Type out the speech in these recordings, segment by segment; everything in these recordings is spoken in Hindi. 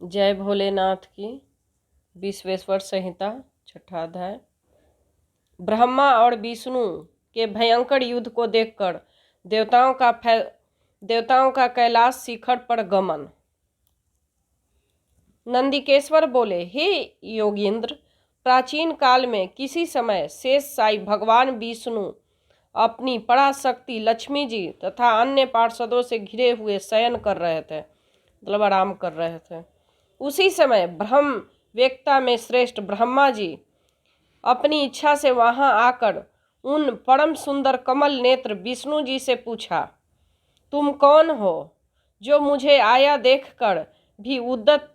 जय भोलेनाथ की। विश्वेश्वर संहिता छठा अध्याय। ब्रह्मा और विष्णु के भयंकर युद्ध को देखकर देवताओं का कैलाश शिखर पर गमन। नंदिकेश्वर बोले, हे योगींद्र, प्राचीन काल में किसी समय शेष साई भगवान विष्णु अपनी पराशक्ति लक्ष्मी जी तथा अन्य पार्षदों से घिरे हुए शयन कर रहे थे, मतलब आराम कर रहे थे। उसी समय ब्रह्म वेत्ता में श्रेष्ठ ब्रह्मा जी अपनी इच्छा से वहां आकर उन परम सुंदर कमल नेत्र विष्णु जी से पूछा, तुम कौन हो जो मुझे आया देखकर भी उद्दत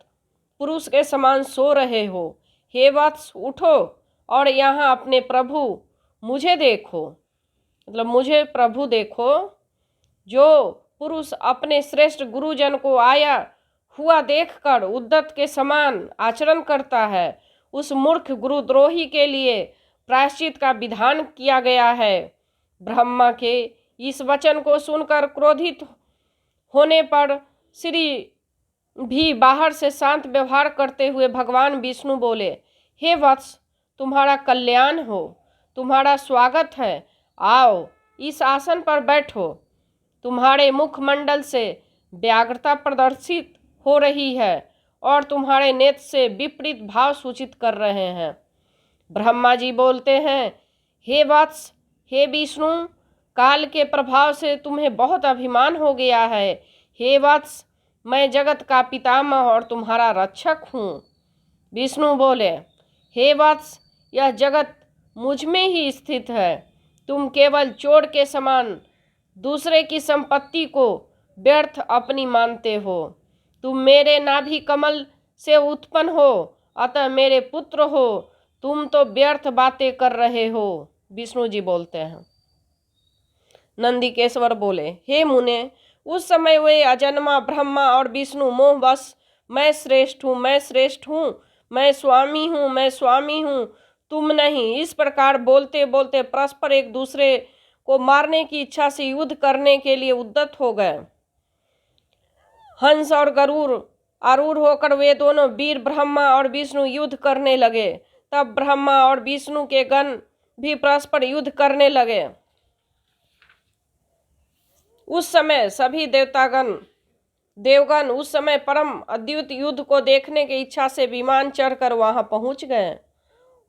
पुरुष के समान सो रहे हो? हे वत्स, उठो और यहाँ अपने प्रभु मुझे देखो, मतलब मुझे प्रभु देखो। जो पुरुष अपने श्रेष्ठ गुरुजन को आया हुआ देखकर उद्दत के समान आचरण करता है, उस मूर्ख गुरुद्रोही के लिए प्रायश्चित का विधान किया गया है। ब्रह्मा के इस वचन को सुनकर क्रोधित होने पर श्री भी बाहर से शांत व्यवहार करते हुए भगवान विष्णु बोले, हे वत्स, तुम्हारा कल्याण हो, तुम्हारा स्वागत है। आओ, इस आसन पर बैठो। तुम्हारे मुखमंडल से व्याग्रता प्रदर्शित हो रही है और तुम्हारे नेत्र से विपरीत भाव सूचित कर रहे हैं। ब्रह्मा जी बोलते हैं, हे वत्स, हे विष्णु, काल के प्रभाव से तुम्हें बहुत अभिमान हो गया है। हे वत्स, मैं जगत का पितामह और तुम्हारा रक्षक हूँ। विष्णु बोले, हे वत्स, यह जगत मुझ में ही स्थित है। तुम केवल चोर के समान दूसरे की संपत्ति को व्यर्थ अपनी मानते हो। तुम मेरे नाभि कमल से उत्पन्न हो, अतः मेरे पुत्र हो। तुम तो व्यर्थ बातें कर रहे हो। विष्णु जी बोलते हैं। नंदिकेश्वर बोले, हे मुने, उस समय वे अजन्मा ब्रह्मा और विष्णु मोहवश मैं श्रेष्ठ हूँ, मैं श्रेष्ठ हूँ, मैं स्वामी हूँ, मैं स्वामी हूँ, तुम नहीं, इस प्रकार बोलते बोलते परस्पर एक दूसरे को मारने की इच्छा से युद्ध करने के लिए उद्यत हो गए। हंस और गरुड़ आरूढ़ होकर वे दोनों वीर ब्रह्मा और विष्णु युद्ध करने लगे। तब ब्रह्मा और विष्णु के गण भी परस्पर युद्ध करने लगे। उस समय सभी देवगण उस समय परम अद्भुत युद्ध को देखने की इच्छा से विमान चढ़कर वहां पहुंच गए।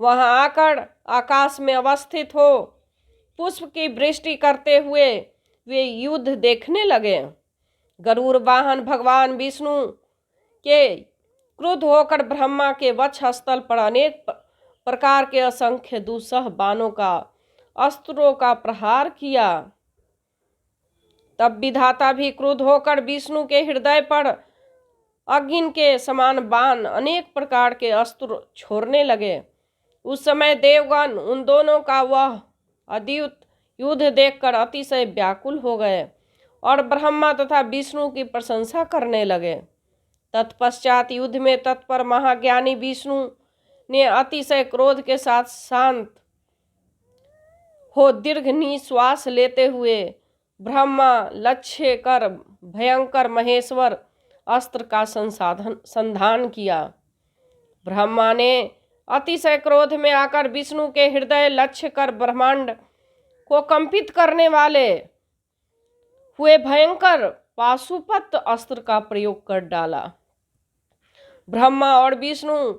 वहां आकर आकाश में अवस्थित हो पुष्प की वृष्टि करते हुए वे युद्ध देखने लगे। गरुड़ वाहन भगवान विष्णु के क्रुद्ध होकर ब्रह्मा के वक्षस्थल पर अनेक प्रकार के असंख्य दुस्सह बाणों का अस्त्रों का प्रहार किया। तब विधाता भी क्रुद्ध होकर विष्णु के हृदय पर अग्नि के समान बाण अनेक प्रकार के अस्त्र छोड़ने लगे। उस समय देवगण उन दोनों का वह अद्भुत युद्ध देखकर अतिशय व्याकुल हो गए और ब्रह्मा तथा विष्णु की प्रशंसा करने लगे। तत्पश्चात युद्ध में तत्पर महाज्ञानी विष्णु ने अतिशय क्रोध के साथ शांत हो दीर्घ निश्वास लेते हुए ब्रह्मा लक्ष्य कर भयंकर महेश्वर अस्त्र का संधान किया। ब्रह्मा ने अतिशय क्रोध में आकर विष्णु के हृदय लक्ष्य कर ब्रह्मांड को कंपित करने वाले हुए भयंकर पाशुपत अस्त्र का प्रयोग कर डाला। ब्रह्मा और विष्णु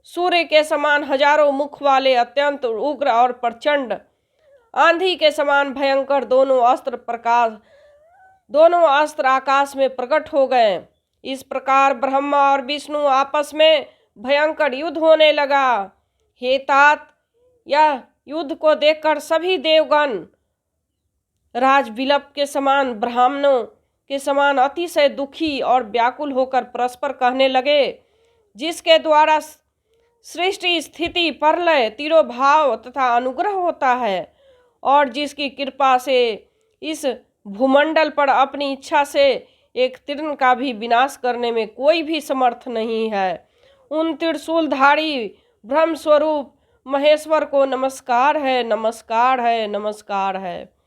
सूर्य के समान हजारों मुख वाले अत्यंत उग्र और प्रचंड आंधी के समान भयंकर दोनों अस्त्र आकाश में प्रकट हो गए। इस प्रकार ब्रह्मा और विष्णु आपस में भयंकर युद्ध होने लगा। हे तात, यह युद्ध को देखकर सभी देवगण राजविलप के समान ब्राह्मणों के समान अतिशय दुखी और व्याकुल होकर परस्पर कहने लगे, जिसके द्वारा सृष्टि स्थिति प्रलय तिरोभाव तथा अनुग्रह होता है और जिसकी कृपा से इस भूमंडल पर अपनी इच्छा से एक तीर्ण का भी विनाश करने में कोई भी समर्थ नहीं है, उन त्रिशूलधारी ब्रह्म स्वरूप महेश्वर को नमस्कार है, नमस्कार है, नमस्कार है।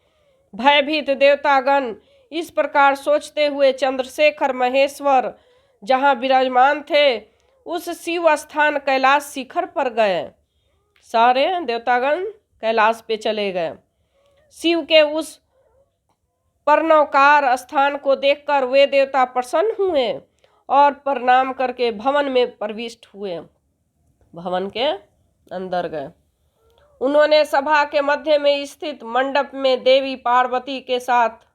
भयभीत देवतागण इस प्रकार सोचते हुए चंद्रशेखर महेश्वर जहाँ विराजमान थे उस शिव स्थान कैलाश शिखर पर गए। सारे देवतागण कैलाश पे चले गए। शिव के उस पर्णवकार स्थान को देखकर वे देवता प्रसन्न हुए और प्रणाम करके भवन में प्रविष्ट हुए, भवन के अंदर गए। उन्होंने सभा के मध्य में स्थित मंडप में देवी पार्वती के साथ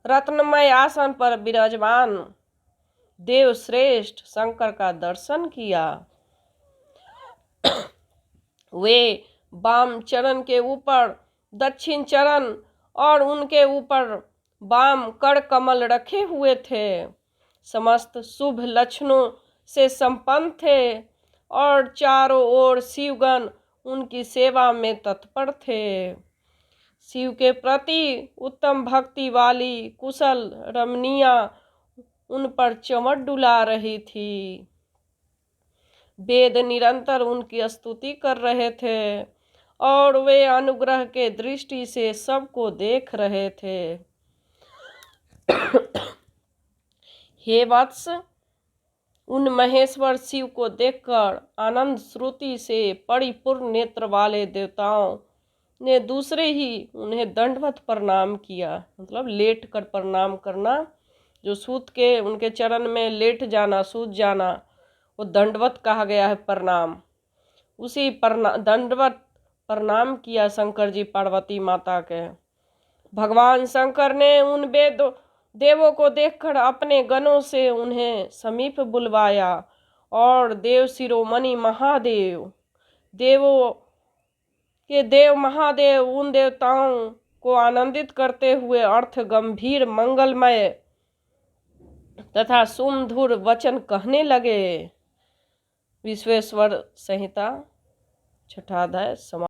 रत्नमय आसन पर विराजमान देव श्रेष्ठ शंकर का दर्शन किया। वे वाम चरण के ऊपर दक्षिण चरण और उनके ऊपर वाम कर कमल रखे हुए थे। समस्त शुभ लक्षणों से संपन्न थे और चारों ओर शिवगण उनकी सेवा में तत्पर थे। शिव के प्रति उत्तम भक्ति वाली कुशल रमणियां उन पर चमट डुला रही थी। वेद निरंतर उनकी स्तुति कर रहे थे और वे अनुग्रह के दृष्टि से सबको देख रहे थे। हे वत्स, उन महेश्वर शिव को देखकर आनंद श्रुति से परिपूर्ण नेत्र वाले देवताओं ने दूसरे ही उन्हें दंडवत प्रणाम किया। मतलब लेट कर प्रणाम करना, जो सूत के उनके चरण में लेट जाना, सूत जाना, वो दंडवत कहा गया है प्रणाम। उसी दंडवत प्रणाम किया शंकर जी पार्वती माता के। भगवान शंकर ने उन देवों को देखकर अपने गणों से उन्हें समीप बुलवाया और देव शिरोमणि महादेव, देवों के देव महादेव उन देवताओं को आनंदित करते हुए अर्थ गंभीर मंगलमय तथा सुमधुर वचन कहने लगे। विश्वेश्वर संहिता 6वां अध्याय समाप्त।